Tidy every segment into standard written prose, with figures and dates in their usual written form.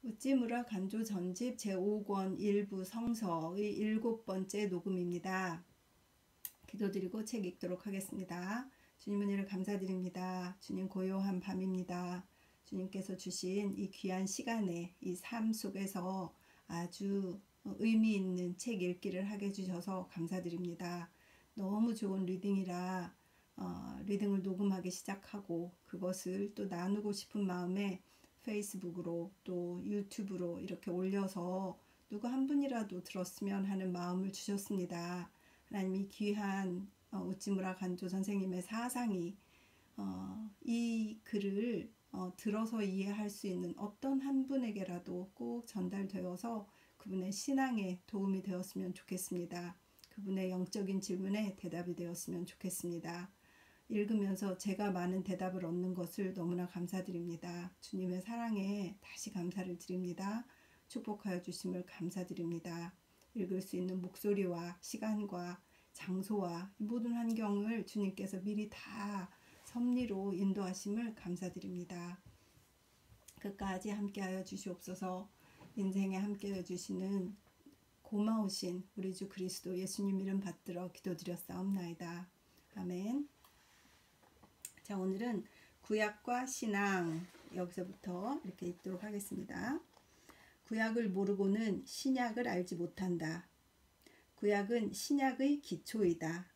우찌무라 간조 전집 제5권 일부 성서의 7번째 녹음입니다. 기도드리고 책 읽도록 하겠습니다. 주님 은혜를 감사드립니다. 주님 고요한 밤입니다. 주님께서 주신 이 귀한 시간에 이 삶 속에서 아주 의미 있는 책 읽기를 하게 해주셔서 감사드립니다. 너무 좋은 리딩이라 리딩을 녹음하기 시작하고 그것을 또 나누고 싶은 마음에 페이스북으로 또 유튜브로 이렇게 올려서 누구 한 분이라도 들었으면 하는 마음을 주셨습니다. 하나님이 귀한 우찌무라 간조 선생님의 사상이 이 글을 들어서 이해할 수 있는 어떤 한 분에게라도 꼭 전달되어서 그분의 신앙에 도움이 되었으면 좋겠습니다. 그분의 영적인 질문에 대답이 되었으면 좋겠습니다. 읽으면서 제가 많은 대답을 얻는 것을 너무나 감사드립니다. 주님의 사랑에 다시 감사를 드립니다. 축복하여 주심을 감사드립니다. 읽을 수 있는 목소리와 시간과 장소와 모든 환경을 주님께서 미리 다 섭리로 인도하심을 감사드립니다. 끝까지 함께하여 주시옵소서. 인생에 함께하여 주시는 고마우신 우리 주 그리스도 예수님 이름 받들어 기도드렸사옵나이다. 아멘. 자, 오늘은 구약과 신앙 여기서부터 이렇게 읽도록 하겠습니다. 구약을 모르고는 신약을 알지 못한다. 구약은 신약의 기초이다.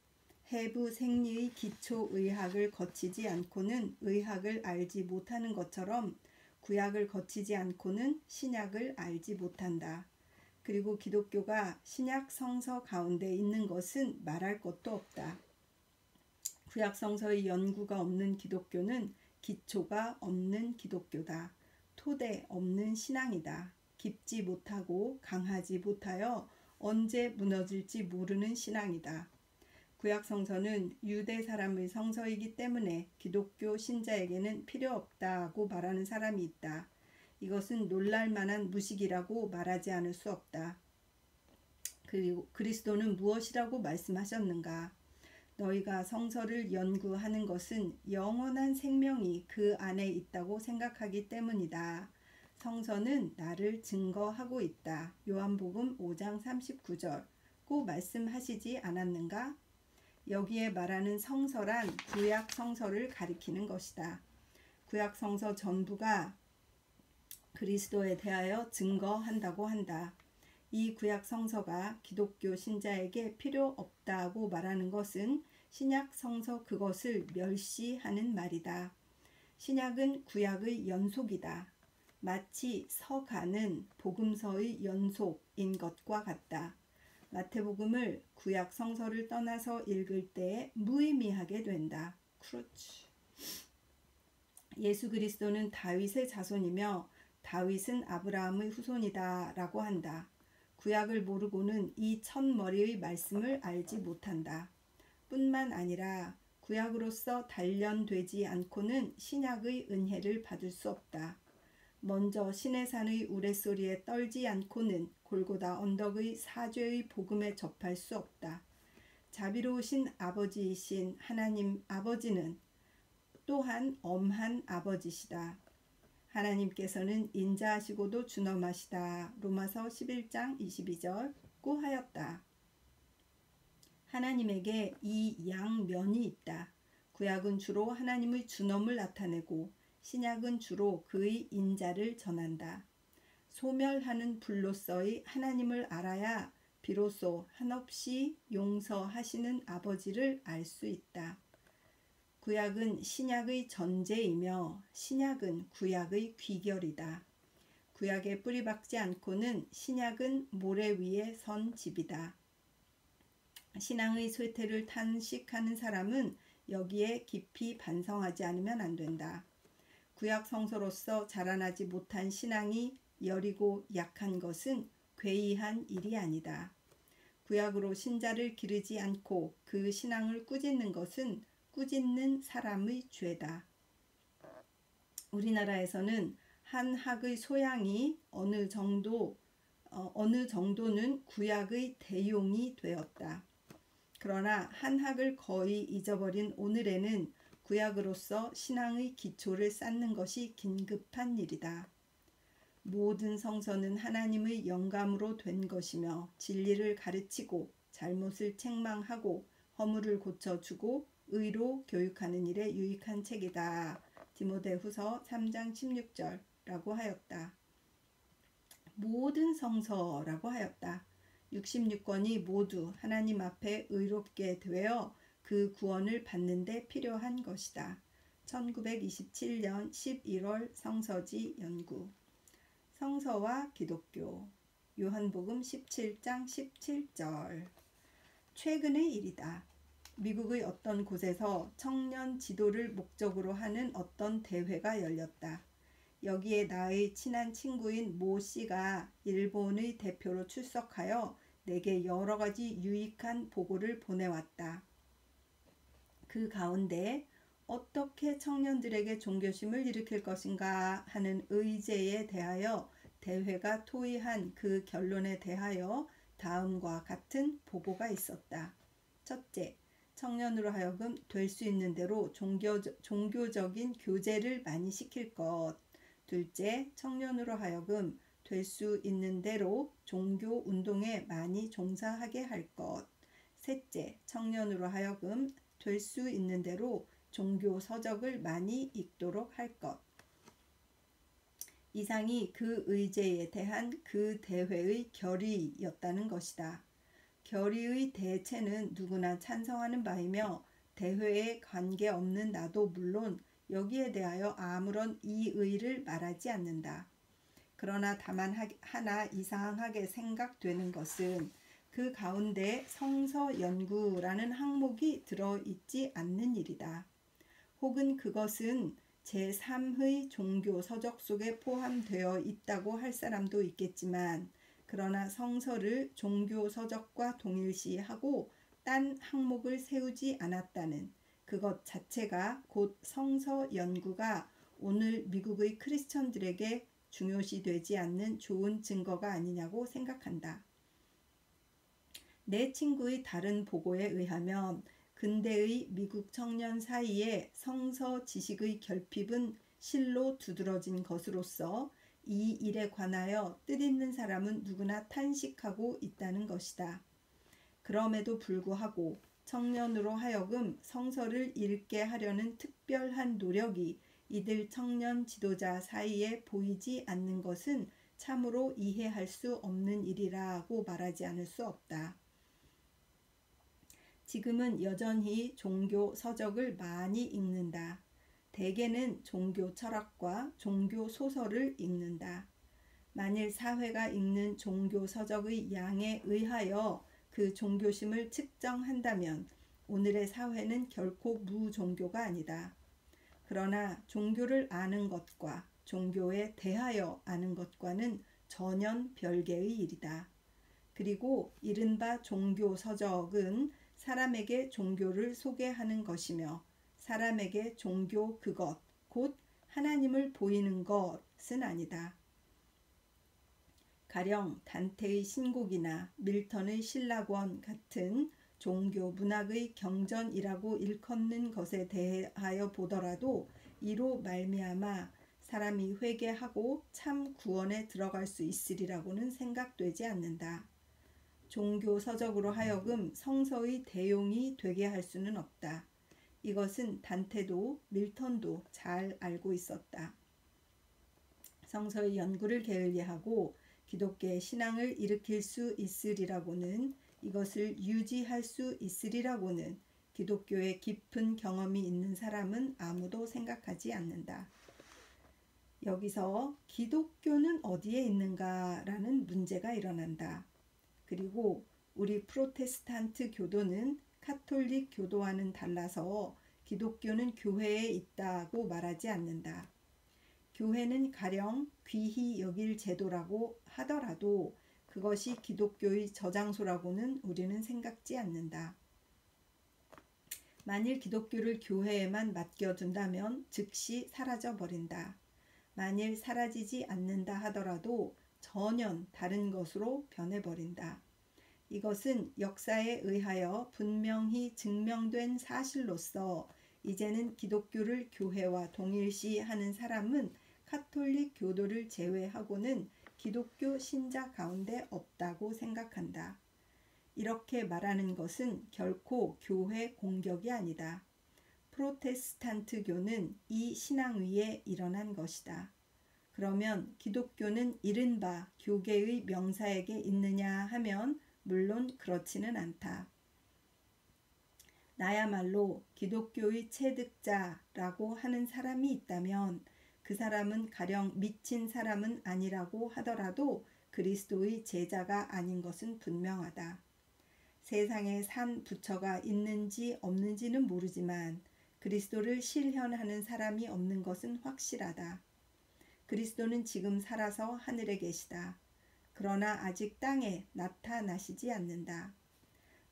해부 생리의 기초 의학을 거치지 않고는 의학을 알지 못하는 것처럼 구약을 거치지 않고는 신약을 알지 못한다. 그리고 기독교가 신약 성서 가운데 있는 것은 말할 것도 없다. 구약 성서의 연구가 없는 기독교는 기초가 없는 기독교다. 토대 없는 신앙이다. 깊지 못하고 강하지 못하여 언제 무너질지 모르는 신앙이다. 구약 성서는 유대 사람의 성서이기 때문에 기독교 신자에게는 필요 없다고 말하는 사람이 있다. 이것은 놀랄만한 무식이라고 말하지 않을 수 없다. 그리고 그리스도는 무엇이라고 말씀하셨는가? 너희가 성서를 연구하는 것은 영원한 생명이 그 안에 있다고 생각하기 때문이다. 성서는 나를 증거하고 있다. 요한복음 5장 39절 꼭 말씀하시지 않았는가? 여기에 말하는 성서란 구약 성서를 가리키는 것이다. 구약 성서 전부가 그리스도에 대하여 증거한다고 한다. 이 구약 성서가 기독교 신자에게 필요 없다고 말하는 것은 신약 성서 그것을 멸시하는 말이다. 신약은 구약의 연속이다. 마치 서가는 복음서의 연속인 것과 같다. 마태복음을 구약 성서를 떠나서 읽을 때 무의미하게 된다. 그렇지. 예수 그리스도는 다윗의 자손이며 다윗은 아브라함의 후손이다 라고 한다. 구약을 모르고는 이 첫머리의 말씀을 알지 못한다. 뿐만 아니라 구약으로서 단련되지 않고는 신약의 은혜를 받을 수 없다. 먼저 시내산의 우레소리에 떨지 않고는 골고다 언덕의 사죄의 복음에 접할 수 없다. 자비로우신 아버지이신 하나님 아버지는 또한 엄한 아버지시다. 하나님께서는 인자하시고도 준엄하시다. 로마서 11장 22절고 하였다. 하나님에게 이 양면이 있다. 구약은 주로 하나님의 준엄을 나타내고 신약은 주로 그의 인자를 전한다. 소멸하는 불로서의 하나님을 알아야 비로소 한없이 용서하시는 아버지를 알 수 있다. 구약은 신약의 전제이며 신약은 구약의 귀결이다. 구약에 뿌리박지 않고는 신약은 모래 위에 선 집이다. 신앙의 쇠퇴를 탄식하는 사람은 여기에 깊이 반성하지 않으면 안 된다. 구약 성서로서 자라나지 못한 신앙이 여리고 약한 것은 괴이한 일이 아니다. 구약으로 신자를 기르지 않고 그 신앙을 꾸짖는 것은 꾸짖는 사람의 죄다. 우리나라에서는 한 학의 소양이 어느 정도는 구약의 대용이 되었다. 그러나 한 학을 거의 잊어버린 오늘에는 구약으로서 신앙의 기초를 쌓는 것이 긴급한 일이다. 모든 성서는 하나님의 영감으로 된 것이며 진리를 가르치고 잘못을 책망하고 허물을 고쳐주고 의로 교육하는 일에 유익한 책이다. 디모데후서 3장 16절라고 하였다. 모든 성서라고 하였다. 66권이 모두 하나님 앞에 의롭게 되어 그 구원을 받는 데 필요한 것이다. 1927년 11월 성서지 연구. 성서와 기독교. 요한복음 17장 17절. 최근의 일이다. 미국의 어떤 곳에서 청년 지도를 목적으로 하는 어떤 대회가 열렸다. 여기에 나의 친한 친구인 모 씨가 일본의 대표로 출석하여 내게 여러 가지 유익한 보고를 보내왔다. 그 가운데 어떻게 청년들에게 종교심을 일으킬 것인가 하는 의제에 대하여 대회가 토의한 그 결론에 대하여 다음과 같은 보고가 있었다. 첫째, 청년으로 하여금 될 수 있는 대로 종교적인 교제를 많이 시킬 것. 둘째, 청년으로 하여금 될 수 있는 대로 종교 운동에 많이 종사하게 할 것. 셋째, 청년으로 하여금 될 수 있는 대로 종교 서적을 많이 읽도록 할 것. 이상이 그 의제에 대한 그 대회의 결의였다는 것이다. 결의의 대체는 누구나 찬성하는 바이며 대회에 관계없는 나도 물론 여기에 대하여 아무런 이의를 말하지 않는다. 그러나 다만 하나 이상하게 생각되는 것은 그 가운데 성서 연구라는 항목이 들어있지 않는 일이다. 혹은 그것은 제3의 종교 서적 속에 포함되어 있다고 할 사람도 있겠지만 그러나 성서를 종교 서적과 동일시하고 딴 항목을 세우지 않았다는 그것 자체가 곧 성서 연구가 오늘 미국의 크리스천들에게 중요시되지 않는 좋은 증거가 아니냐고 생각한다. 내 친구의 다른 보고에 의하면 근대의 미국 청년 사이에 성서 지식의 결핍은 실로 두드러진 것으로서 이 일에 관하여 뜻있는 사람은 누구나 탄식하고 있다는 것이다. 그럼에도 불구하고 청년으로 하여금 성서를 읽게 하려는 특별한 노력이 이들 청년 지도자 사이에 보이지 않는 것은 참으로 이해할 수 없는 일이라고 말하지 않을 수 없다. 지금은 여전히 종교 서적을 많이 읽는다. 대개는 종교 철학과 종교 소설을 읽는다. 만일 사회가 읽는 종교 서적의 양에 의하여 그 종교심을 측정한다면 오늘의 사회는 결코 무종교가 아니다. 그러나 종교를 아는 것과 종교에 대하여 아는 것과는 전혀 별개의 일이다. 그리고 이른바 종교 서적은 사람에게 종교를 소개하는 것이며 사람에게 종교 그것, 곧 하나님을 보이는 것은 아니다. 가령 단테의 신곡이나 밀턴의 신라권 같은 종교 문학의 경전이라고 일컫는 것에 대하여 보더라도 이로 말미암아 사람이 회개하고 참 구원에 들어갈 수 있으리라고는 생각되지 않는다. 종교 서적으로 하여금 성서의 대용이 되게 할 수는 없다. 이것은 단테도 밀턴도 잘 알고 있었다. 성서의 연구를 게을리하고 기독교의 신앙을 일으킬 수 있으리라고는 이것을 유지할 수 있으리라고는 기독교의 깊은 경험이 있는 사람은 아무도 생각하지 않는다. 여기서 기독교는 어디에 있는가라는 문제가 일어난다. 그리고 우리 프로테스탄트 교도는 카톨릭 교도와는 달라서 기독교는 교회에 있다고 말하지 않는다. 교회는 가령 귀히 여길 제도라고 하더라도 그것이 기독교의 저장소라고는 우리는 생각지 않는다. 만일 기독교를 교회에만 맡겨둔다면 즉시 사라져버린다. 만일 사라지지 않는다 하더라도 전혀 다른 것으로 변해버린다. 이것은 역사에 의하여 분명히 증명된 사실로서 이제는 기독교를 교회와 동일시하는 사람은 카톨릭 교도를 제외하고는 기독교 신자 가운데 없다고 생각한다. 이렇게 말하는 것은 결코 교회 공격이 아니다. 프로테스탄트교는 이 신앙 위에 일어난 것이다. 그러면 기독교는 이른바 교계의 명사에게 있느냐 하면 물론 그렇지는 않다. 나야말로 기독교의 체득자라고 하는 사람이 있다면 그 사람은 가령 미친 사람은 아니라고 하더라도 그리스도의 제자가 아닌 것은 분명하다. 세상에 산 부처가 있는지 없는지는 모르지만 그리스도를 실현하는 사람이 없는 것은 확실하다. 그리스도는 지금 살아서 하늘에 계시다. 그러나 아직 땅에 나타나시지 않는다.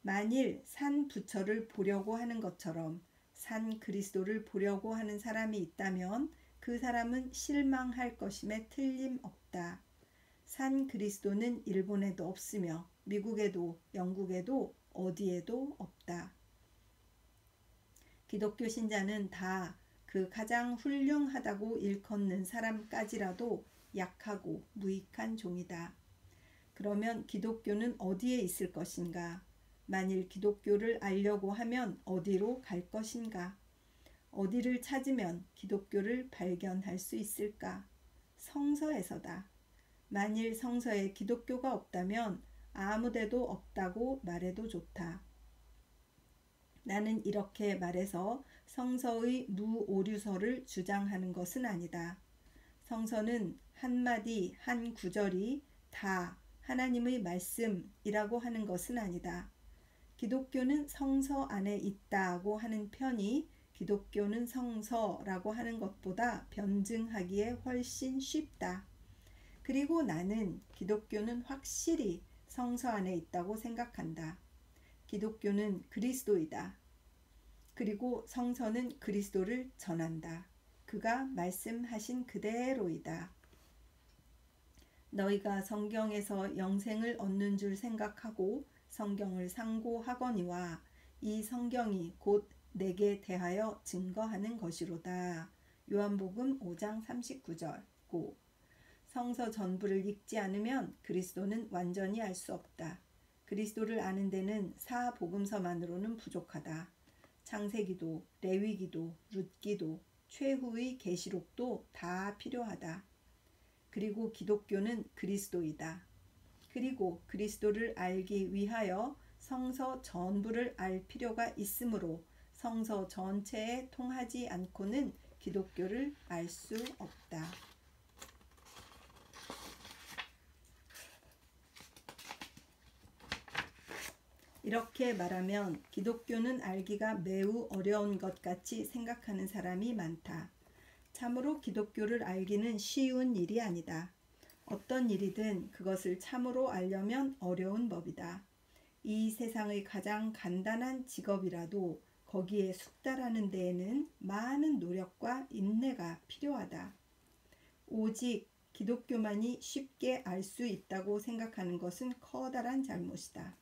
만일 산 부처를 보려고 하는 것처럼 산 그리스도를 보려고 하는 사람이 있다면 그 사람은 실망할 것임에 틀림없다. 산 그리스도는 일본에도 없으며 미국에도 영국에도 어디에도 없다. 기독교 신자는 다 그 가장 훌륭하다고 일컫는 사람까지라도 약하고 무익한 종이다. 그러면 기독교는 어디에 있을 것인가? 만일 기독교를 알려고 하면 어디로 갈 것인가? 어디를 찾으면 기독교를 발견할 수 있을까? 성서에서다. 만일 성서에 기독교가 없다면 아무데도 없다고 말해도 좋다. 나는 이렇게 말해서 성서의 무오류설을 주장하는 것은 아니다. 성서는 한마디 한 구절이 다 하나님의 말씀이라고 하는 것은 아니다. 기독교는 성서 안에 있다고 하는 편이 기독교는 성서라고 하는 것보다 변증하기에 훨씬 쉽다. 그리고 나는 기독교는 확실히 성서 안에 있다고 생각한다. 기독교는 그리스도이다. 그리고 성서는 그리스도를 전한다. 그가 말씀하신 그대로이다. 너희가 성경에서 영생을 얻는 줄 생각하고 성경을 상고하거니와 이 성경이 곧 내게 대하여 증거하는 것이로다. 요한복음 5장 39절 고. 성서 전부를 읽지 않으면 그리스도는 완전히 알 수 없다. 그리스도를 아는 데는 사복음서만으로는 부족하다. 창세기도, 레위기도, 룻기도, 최후의 계시록도 다 필요하다. 그리고 기독교는 그리스도이다. 그리고 그리스도를 알기 위하여 성서 전부를 알 필요가 있으므로 성서 전체에 통하지 않고는 기독교를 알 수 없다. 이렇게 말하면 기독교는 알기가 매우 어려운 것 같이 생각하는 사람이 많다. 참으로 기독교를 알기는 쉬운 일이 아니다. 어떤 일이든 그것을 참으로 알려면 어려운 법이다. 이 세상의 가장 간단한 직업이라도 거기에 숙달하는 데에는 많은 노력과 인내가 필요하다. 오직 기독교만이 쉽게 알 수 있다고 생각하는 것은 커다란 잘못이다.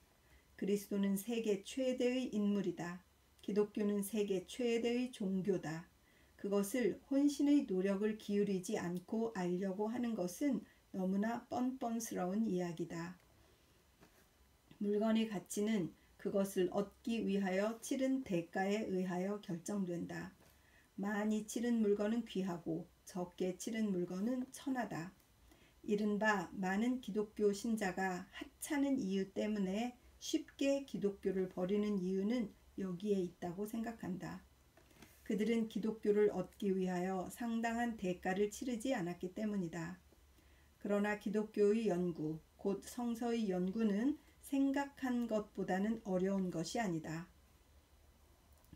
그리스도는 세계 최대의 인물이다. 기독교는 세계 최대의 종교다. 그것을 혼신의 노력을 기울이지 않고 알려고 하는 것은 너무나 뻔뻔스러운 이야기다. 물건의 가치는 그것을 얻기 위하여 치른 대가에 의하여 결정된다. 많이 치른 물건은 귀하고 적게 치른 물건은 천하다. 이른바 많은 기독교 신자가 하찮은 이유 때문에 쉽게 기독교를 버리는 이유는 여기에 있다고 생각한다. 그들은 기독교를 얻기 위하여 상당한 대가를 치르지 않았기 때문이다. 그러나 기독교의 연구, 곧 성서의 연구는 생각한 것보다는 어려운 것이 아니다.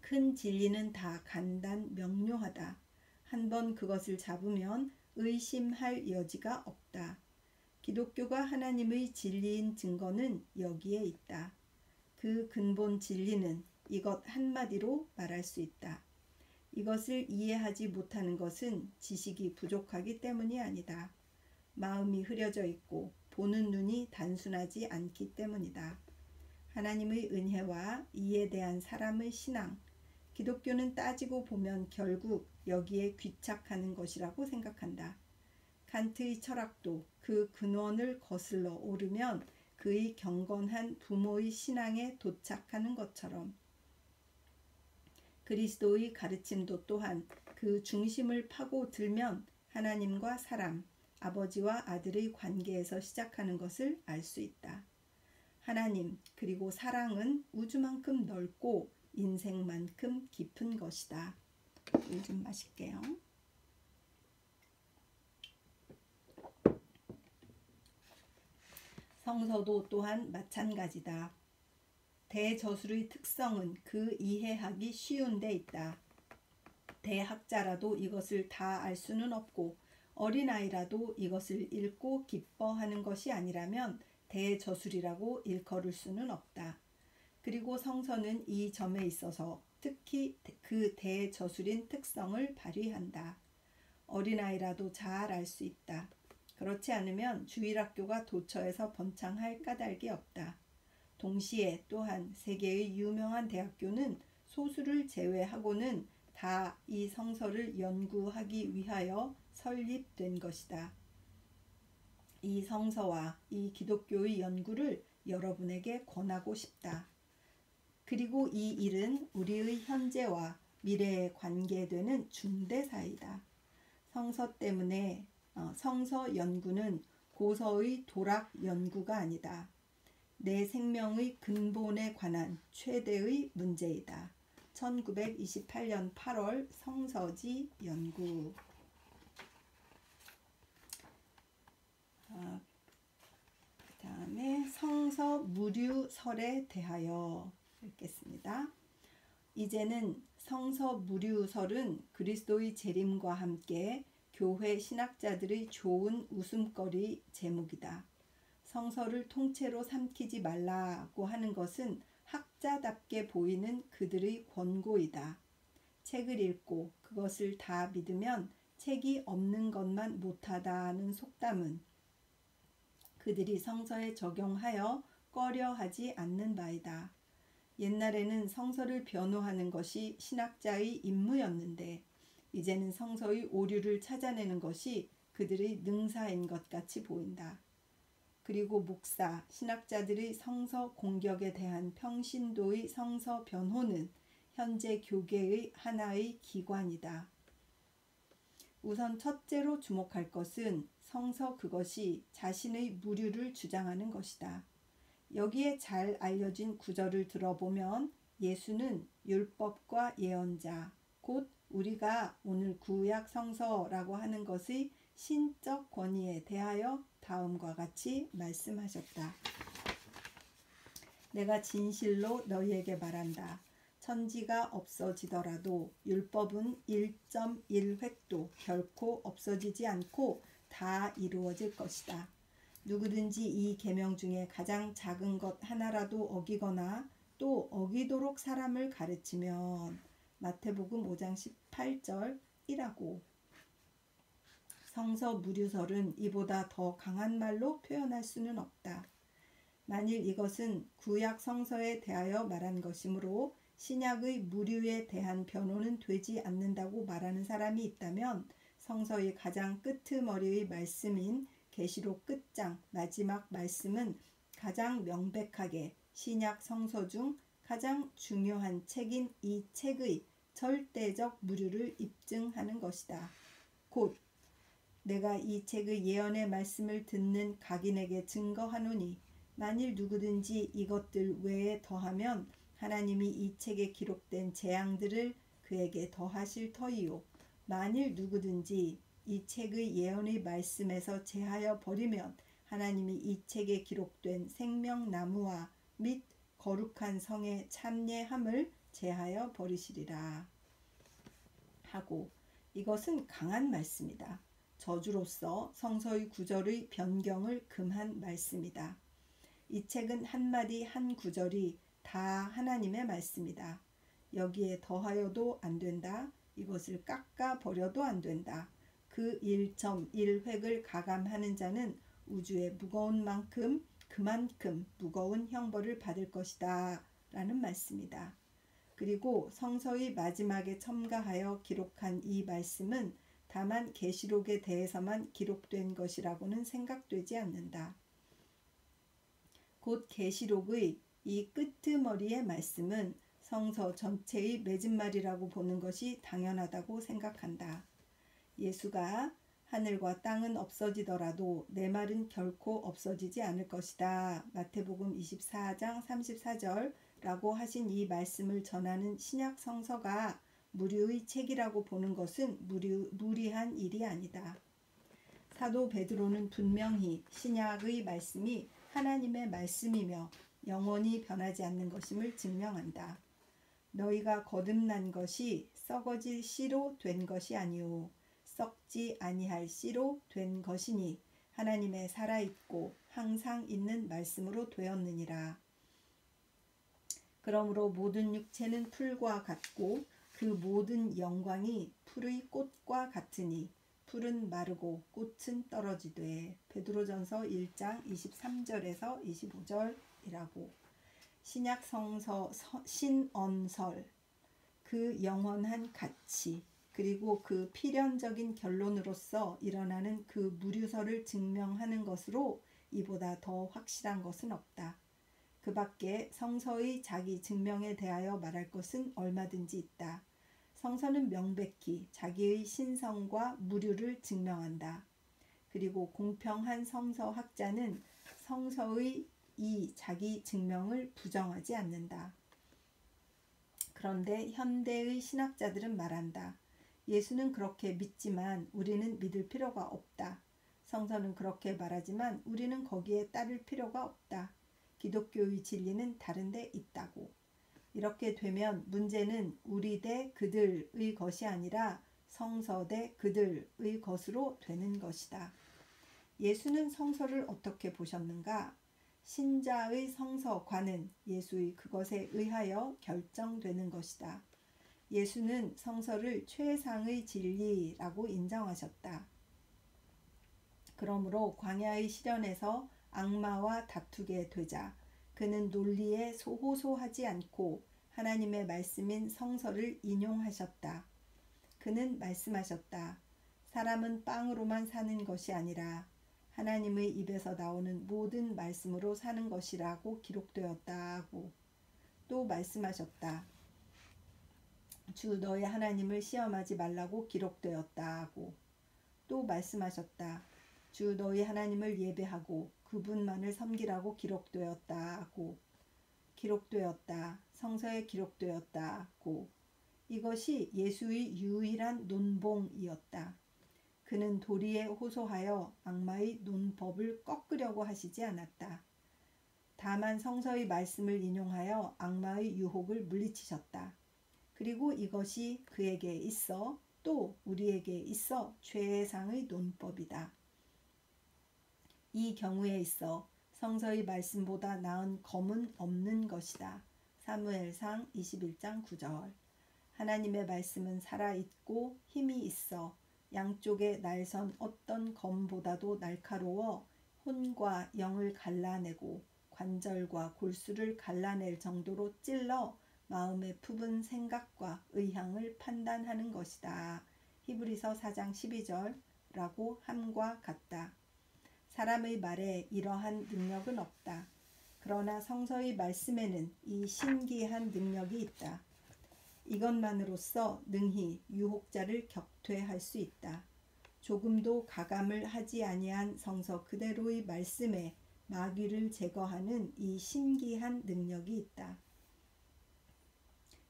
큰 진리는 다 간단 명료하다. 한번 그것을 잡으면 의심할 여지가 없다. 기독교가 하나님의 진리인 증거는 여기에 있다. 그 근본 진리는 이것 한마디로 말할 수 있다. 이것을 이해하지 못하는 것은 지식이 부족하기 때문이 아니다. 마음이 흐려져 있고 보는 눈이 단순하지 않기 때문이다. 하나님의 은혜와 이에 대한 사람의 신앙, 기독교는 따지고 보면 결국 여기에 귀착하는 것이라고 생각한다. 칸트의 철학도 그 근원을 거슬러 오르면 그의 경건한 부모의 신앙에 도착하는 것처럼 그리스도의 가르침도 또한 그 중심을 파고들면 하나님과 사람, 아버지와 아들의 관계에서 시작하는 것을 알 수 있다. 하나님 그리고 사랑은 우주만큼 넓고 인생만큼 깊은 것이다. 물 좀 마실게요. 성서도 또한 마찬가지다. 대저술의 특성은 그 이해하기 쉬운 데 있다. 대학자라도 이것을 다 알 수는 없고 어린아이라도 이것을 읽고 기뻐하는 것이 아니라면 대저술이라고 일컬을 수는 없다. 그리고 성서는 이 점에 있어서 특히 그 대저술인 특성을 발휘한다. 어린아이라도 잘 알 수 있다. 그렇지 않으면 주일학교가 도처에서 번창할 까닭이 없다. 동시에 또한 세계의 유명한 대학교는 소수를 제외하고는 다 이 성서를 연구하기 위하여 설립된 것이다. 이 성서와 이 기독교의 연구를 여러분에게 권하고 싶다. 그리고 이 일은 우리의 현재와 미래에 관계되는 중대사이다. 성서 때문에 성서 연구는 고서의 도락 연구가 아니다. 내 생명의 근본에 관한 최대의 문제이다. 1928년 8월 성서지 연구. 그 다음에 성서 무류설에 대하여 읽겠습니다. 이제는 성서 무류설은 그리스도의 재림과 함께 교회 신학자들의 좋은 웃음거리 제목이다. 성서를 통째로 삼키지 말라고 하는 것은 학자답게 보이는 그들의 권고이다. 책을 읽고 그것을 다 믿으면 책이 없는 것만 못하다는 속담은 그들이 성서에 적용하여 꺼려하지 않는 바이다. 옛날에는 성서를 변호하는 것이 신학자의 임무였는데 이제는 성서의 오류를 찾아내는 것이 그들의 능사인 것 같이 보인다. 그리고 목사, 신학자들의 성서 공격에 대한 평신도의 성서 변호는 현재 교계의 하나의 기관이다. 우선 첫째로 주목할 것은 성서 그것이 자신의 무류를 주장하는 것이다. 여기에 잘 알려진 구절을 들어보면 예수는 율법과 예언자, 곧 우리가 오늘 구약 성서라고 하는 것의 신적 권위에 대하여 다음과 같이 말씀하셨다. 내가 진실로 너희에게 말한다. 천지가 없어지더라도 율법은 1.1획도 결코 없어지지 않고 다 이루어질 것이다. 누구든지 이 계명 중에 가장 작은 것 하나라도 어기거나 또 어기도록 사람을 가르치면 마태복음 5장 18절이라고. 성서 무류설은 이보다 더 강한 말로 표현할 수는 없다. 만일 이것은 구약 성서에 대하여 말한 것이므로 신약의 무류에 대한 변호는 되지 않는다고 말하는 사람이 있다면 성서의 가장 끄트머리의 말씀인 계시록 끝장 마지막 말씀은 가장 명백하게 신약 성서 중 가장 중요한 책인 이 책의 절대적 무류를 입증하는 것이다. 곧 내가 이 책의 예언의 말씀을 듣는 각인에게 증거하노니 만일 누구든지 이것들 외에 더하면 하나님이 이 책에 기록된 재앙들을 그에게 더하실 터이요 만일 누구든지 이 책의 예언의 말씀에서 제하여 버리면 하나님이 이 책에 기록된 생명나무와 및 거룩한 성의 참례함을 제하여 버리시리라 하고. 이것은 강한 말씀이다. 저주로서 성서의 구절의 변경을 금한 말씀이다. 이 책은 한마디 한 구절이 다 하나님의 말씀이다. 여기에 더하여도 안 된다. 이것을 깎아 버려도 안 된다. 그 1.1획을 가감하는 자는 우주의 무거운 만큼 그만큼 무거운 형벌을 받을 것이다 라는 말씀이다. 그리고 성서의 마지막에 첨가하여 기록한 이 말씀은 다만 계시록에 대해서만 기록된 것이라고는 생각되지 않는다. 곧 계시록의 이 끄트머리의 말씀은 성서 전체의 맺은말이라고 보는 것이 당연하다고 생각한다. 예수가 하늘과 땅은 없어지더라도 내 말은 결코 없어지지 않을 것이다. 마태복음 24장 34절라고 하신 이 말씀을 전하는 신약 성서가 무료의 책이라고 보는 것은 무리한 일이 아니다. 사도 베드로는 분명히 신약의 말씀이 하나님의 말씀이며 영원히 변하지 않는 것임을 증명한다. 너희가 거듭난 것이 썩어질 씨로 된 것이 아니오 썩지 아니할 씨로 된 것이니 하나님의 살아있고 항상 있는 말씀으로 되었느니라. 그러므로 모든 육체는 풀과 같고 그 모든 영광이 풀의 꽃과 같으니 풀은 마르고 꽃은 떨어지되. 베드로전서 1장 23절에서 25절이라고. 신약 성서 신언설, 그 영원한 가치, 그리고 그 필연적인 결론으로서 일어나는 그 무류서를 증명하는 것으로 이보다 더 확실한 것은 없다. 그 밖에 성서의 자기 증명에 대하여 말할 것은 얼마든지 있다. 성서는 명백히 자기의 신성과 무류를 증명한다. 그리고 공평한 성서학자는 성서의 이 자기 증명을 부정하지 않는다. 그런데 현대의 신학자들은 말한다. 예수는 그렇게 믿지만 우리는 믿을 필요가 없다. 성서는 그렇게 말하지만 우리는 거기에 따를 필요가 없다. 기독교의 진리는 다른 데 있다고. 이렇게 되면 문제는 우리 대 그들의 것이 아니라 성서 대 그들의 것으로 되는 것이다. 예수는 성서를 어떻게 보셨는가? 신자의 성서관은 예수의 그것에 의하여 결정되는 것이다. 예수는 성서를 최상의 진리라고 인정하셨다. 그러므로 광야의 시련에서 악마와 다투게 되자 그는 논리에 호소하지 않고 하나님의 말씀인 성서를 인용하셨다. 그는 말씀하셨다. 사람은 빵으로만 사는 것이 아니라 하나님의 입에서 나오는 모든 말씀으로 사는 것이라고 기록되었다고. 또 말씀하셨다. 주 너의 하나님을 시험하지 말라고 기록되었다고. 또 말씀하셨다. 주 너희 하나님을 예배하고 그분만을 섬기라고 기록되었다고. 기록되었다. 성서에 기록되었다고. 이것이 예수의 유일한 논봉이었다. 그는 도리에 호소하여 악마의 논법을 꺾으려고 하시지 않았다. 다만 성서의 말씀을 인용하여 악마의 유혹을 물리치셨다. 그리고 이것이 그에게 있어 또 우리에게 있어 최상의 논법이다. 이 경우에 있어 성서의 말씀보다 나은 검은 없는 것이다. 사무엘상 21장 9절. 하나님의 말씀은 살아있고 힘이 있어 양쪽에 날선 어떤 검보다도 날카로워 혼과 영을 갈라내고 관절과 골수를 갈라낼 정도로 찔러 마음의 품은 생각과 의향을 판단하는 것이다. 히브리서 4장 12절라고 함과 같다. 사람의 말에 이러한 능력은 없다. 그러나 성서의 말씀에는 이 신기한 능력이 있다. 이것만으로써 능히 유혹자를 격퇴할 수 있다. 조금도 가감을 하지 아니한 성서 그대로의 말씀에 마귀를 제거하는 이 신기한 능력이 있다.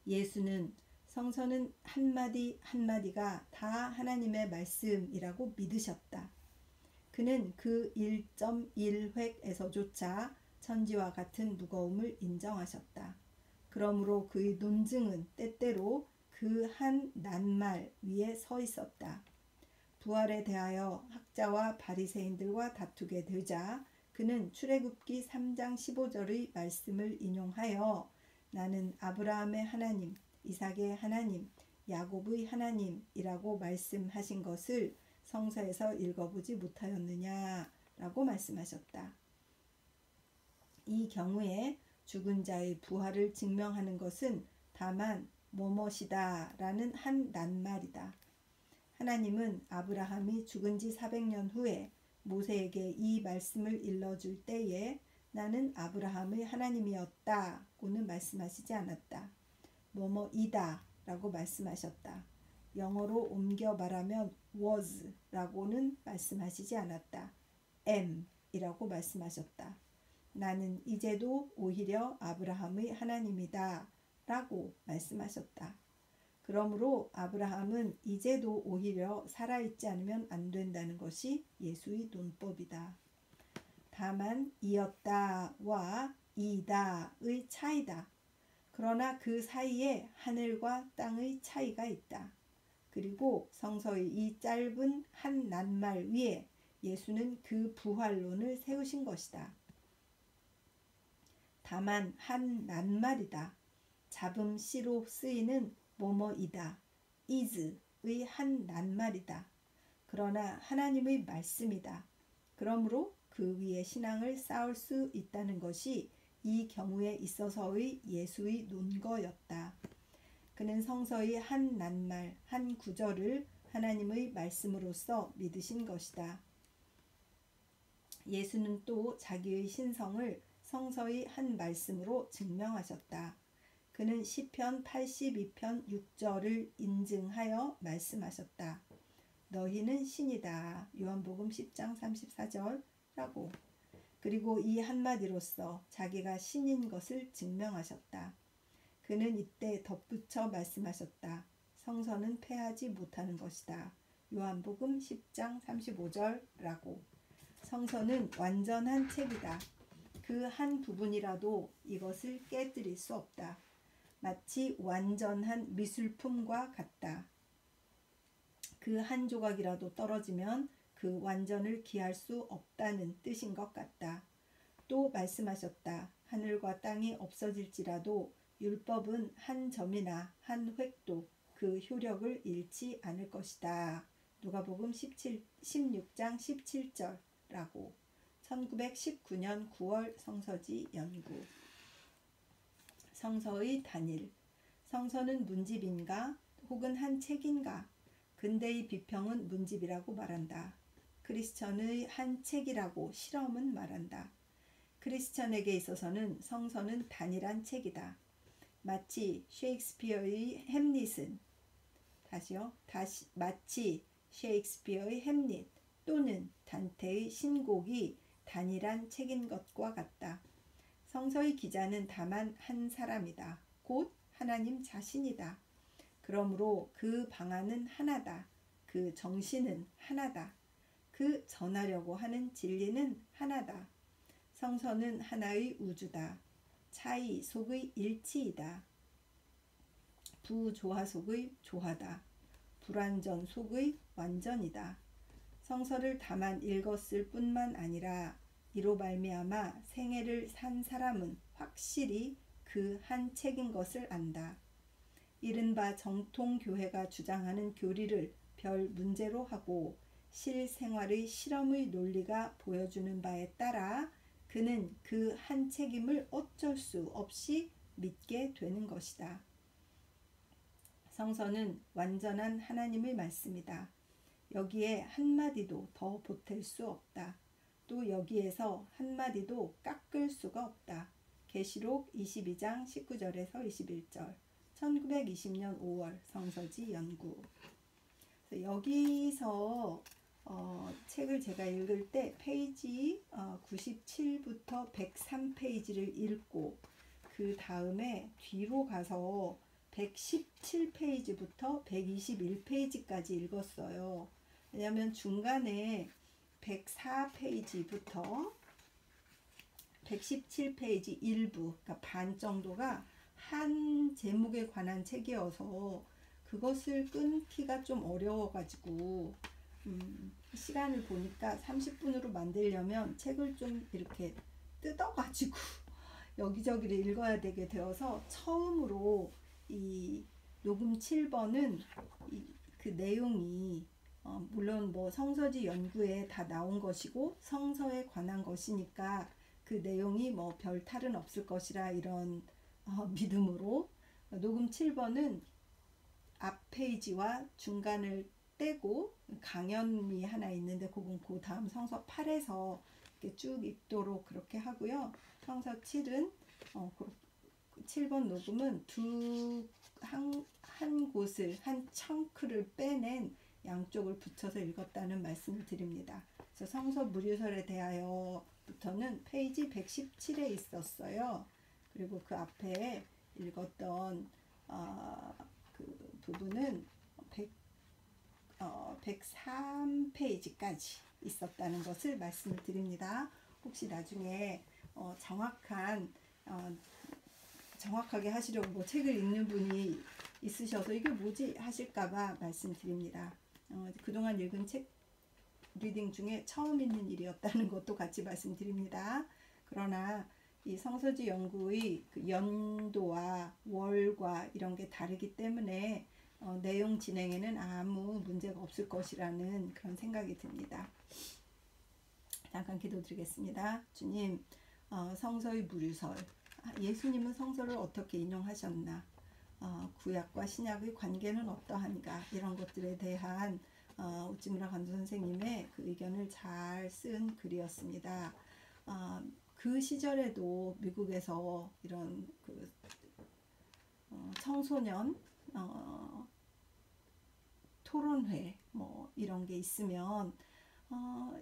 예수는 성서는 한마디 한마디가 다 하나님의 말씀이라고 믿으셨다. 그는 그 1.1획에서조차 천지와 같은 무거움을 인정하셨다. 그러므로 그의 논증은 때때로 그 한 낱말 위에 서 있었다. 부활에 대하여 학자와 바리새인들과 다투게 되자 그는 출애굽기 3장 15절의 말씀을 인용하여 나는 아브라함의 하나님, 이삭의 하나님, 야곱의 하나님이라고 말씀하신 것을 성서에서 읽어보지 못하였느냐라고 말씀하셨다. 이 경우에 죽은 자의 부활을 증명하는 것은 다만 뭐뭇이다 라는 한 낱말이다. 하나님은 아브라함이 죽은 지 400년 후에 모세에게 이 말씀을 일러줄 때에 나는 아브라함의 하나님이었다고는 말씀하시지 않았다. 뭐뭐이다 라고 말씀하셨다. 영어로 옮겨 말하면 was 라고는 말씀하시지 않았다. am 이라고 말씀하셨다. 나는 이제도 오히려 아브라함의 하나님이다 라고 말씀하셨다. 그러므로 아브라함은 이제도 오히려 살아있지 않으면 안 된다는 것이 예수의 논법이다. 다만 이었다와 이다의 차이다. 그러나 그 사이에 하늘과 땅의 차이가 있다. 그리고 성서의 이 짧은 한 낱말 위에 예수는 그 부활론을 세우신 것이다. 다만 한 낱말이다. 잡음시로 쓰이는 뭐뭐이다. is의 한 낱말이다. 그러나 하나님의 말씀이다. 그러므로 그 위에 신앙을 쌓을 수 있다는 것이 이 경우에 있어서의 예수의 논거였다. 그는 성서의 한 낱말, 한 구절을 하나님의 말씀으로서 믿으신 것이다. 예수는 또 자기의 신성을 성서의 한 말씀으로 증명하셨다. 그는 시편 82편 6절을 인증하여 말씀하셨다. 너희는 신이다. 요한복음 10장 34절라고. 그리고 이 한마디로써 자기가 신인 것을 증명하셨다. 그는 이때 덧붙여 말씀하셨다. 성서는 패하지 못하는 것이다. 요한복음 10장 35절라고. 성서는 완전한 책이다. 그 한 부분이라도 이것을 깨뜨릴 수 없다. 마치 완전한 미술품과 같다. 그 한 조각이라도 떨어지면 그 완전을 기할 수 없다는 뜻인 것 같다. 또 말씀하셨다. 하늘과 땅이 없어질지라도 율법은 한 점이나 한 획도 그 효력을 잃지 않을 것이다. 누가복음 16장 17절라고. 1919년 9월 성서지 연구. 성서의 단일. 성서는 문집인가 혹은 한 책인가? 근대의 비평은 문집이라고 말한다. 크리스천의 한 책이라고 실험은 말한다. 크리스천에게 있어서는 성서는 단일한 책이다. 마치 셰익스피어의 햄릿은 마치 셰익스피어의 햄릿 또는 단테의 신곡이 단일한 책인 것과 같다. 성서의 기자는 다만 한 사람이다. 곧 하나님 자신이다. 그러므로 그 방안은 하나다. 그 정신은 하나다. 그 전하려고 하는 진리는 하나다. 성서는 하나의 우주다. 차이 속의 일치이다. 부조화 속의 조화다. 불완전 속의 완전이다. 성서를 다만 읽었을 뿐만 아니라 이로 말미암아 생애를 산 사람은 확실히 그 한 책인 것을 안다. 이른바 정통교회가 주장하는 교리를 별 문제로 하고 실생활의 실험의 논리가 보여주는 바에 따라 그는 그 한 책임을 어쩔 수 없이 믿게 되는 것이다. 성서는 완전한 하나님의 말씀이다. 여기에 한마디도 더 보탤 수 없다. 또 여기에서 한마디도 깎을 수가 없다. 계시록 22장 19절에서 21절 1920년 5월 성서지 연구. 여기서 책을 제가 읽을 때 페이지 97부터 103페이지를 읽고 그 다음에 뒤로 가서 117페이지부터 121페이지까지 읽었어요. 왜냐하면 중간에 104페이지부터 117페이지 일부, 그러니까 반 정도가 한 제목에 관한 책이어서 그것을 끊기가 좀 어려워가지고 시간을 보니까 30분으로 만들려면 책을 좀 이렇게 뜯어가지고 여기저기를 읽어야 되게 되어서 처음으로 이 녹음 7번은 그 내용이 물론 뭐 성서지 연구에 다 나온 것이고 성서에 관한 것이니까 그 내용이 뭐 별 탈은 없을 것이라 이런 믿음으로 녹음 7번은 앞 페이지와 중간을 떼고 강연이 하나 있는데 그건 그 다음 성서 8에서 이렇게 쭉 읽도록 그렇게 하고요. 성서 7은 7번 녹음은 한 곳을 한 청크를 빼낸 양쪽을 붙여서 읽었다는 말씀을 드립니다. 그래서 성서 무류설에 대하여부터는 페이지 117에 있었어요. 그리고 그 앞에 읽었던 그 부분은 103페이지까지 있었다는 것을 말씀을 드립니다. 혹시 나중에 정확하게 하시려고 뭐 책을 읽는 분이 있으셔서 이게 뭐지 하실까봐 말씀드립니다. 그동안 읽은 책 리딩 중에 처음 있는 일이었다는 것도 같이 말씀드립니다. 그러나 이 성서지 연구의 그 연도와 월과 이런 게 다르기 때문에 내용 진행에는 아무 문제가 없을 것이라는 그런 생각이 듭니다. 잠깐 기도드리겠습니다. 주님, 성서의 무류설, 예수님은 성서를 어떻게 인용하셨나, 구약과 신약의 관계는 어떠한가, 이런 것들에 대한 우찌무라 간도 선생님의 그 의견을 잘 쓴 글이었습니다. 그 시절에도 미국에서 이런 그 청소년 토론회 뭐 이런 게 있으면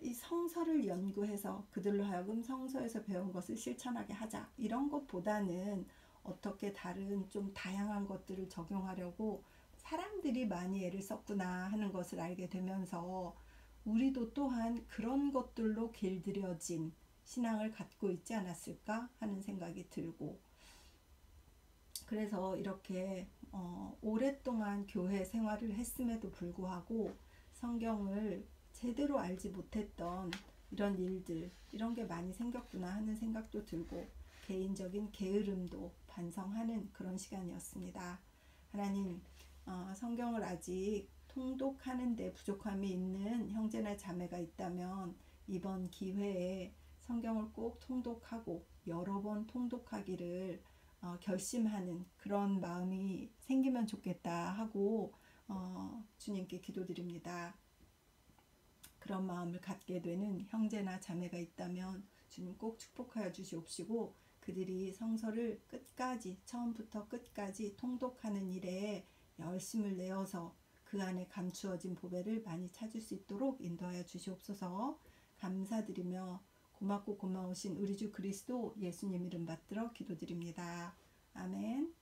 이 성서를 연구해서 그들로 하여금 성서에서 배운 것을 실천하게 하자, 이런 것보다는 어떻게 다른 좀 다양한 것들을 적용하려고 사람들이 많이 애를 썼구나 하는 것을 알게 되면서 우리도 또한 그런 것들로 길들여진 신앙을 갖고 있지 않았을까 하는 생각이 들고, 그래서 이렇게 오랫동안 교회 생활을 했음에도 불구하고 성경을 제대로 알지 못했던 이런 일들, 이런 게 많이 생겼구나 하는 생각도 들고 개인적인 게으름도 반성하는 그런 시간이었습니다. 하나님, 성경을 아직 통독하는 데 부족함이 있는 형제나 자매가 있다면 이번 기회에 성경을 꼭 통독하고 여러 번 통독하기를 결심하는 그런 마음이 생기면 좋겠다 하고 주님께 기도드립니다. 그런 마음을 갖게 되는 형제나 자매가 있다면 주님 꼭 축복하여 주시옵시고, 그들이 성서를 끝까지, 처음부터 끝까지 통독하는 일에 열심을 내어서 그 안에 감추어진 보배를 많이 찾을 수 있도록 인도하여 주시옵소서. 감사드리며 고맙고 고마우신 우리 주 그리스도 예수님 이름 받들어 기도드립니다. 아멘.